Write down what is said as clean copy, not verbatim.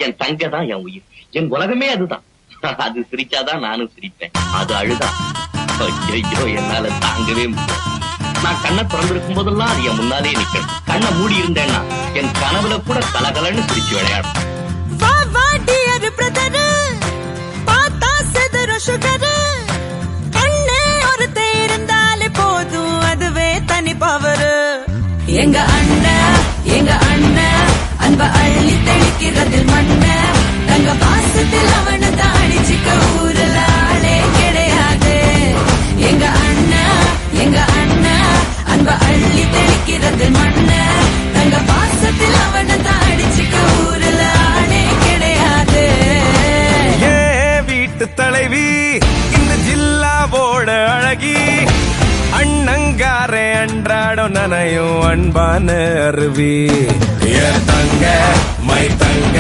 என் தங்க தான் என் உயிர், என் உலகமே அதுதான். அது சிரிச்சாதான் நானும் சிரிப்பேன், அது அழுதா ஐயோ என்னால தாங்கவே முடியும். நான் கண்ணை திறந்திருக்கும் போதெல்லாம் அது என் முன்னாலே நிக்கணும். கண்ணை மூடி இருந்தேன்னா என் கனவுல கூட கலகலன்னு சிரிச்சு விளையாடும். பார்த்தா செதற சுகர், கண்ணே ஒருத்த இருந்தாலே போதும், அதுவே தனி பவர். எங்க அண்ணன் அன்ப அள்ளி தெளிக்கிறதில் மண்ண, தங்க பாசத்தில் அவனை தாடிச்சுக்க ஊரல ஆளே கிடையாது. எங்க அண்ணன் அன்ப அள்ளி தெளிக்கிறதில் மண்ண, தங்க பாசத்தில் அவனை தாடிச்சுக்க ஊரல ஆளே கிடையாது. வீட்டு தலைவி இந்த ஜில்லாவோட அழகி, அண்ணங்காரே அன்றாடம் நனையும் அன்பான அருவி. தங்க மை தங்க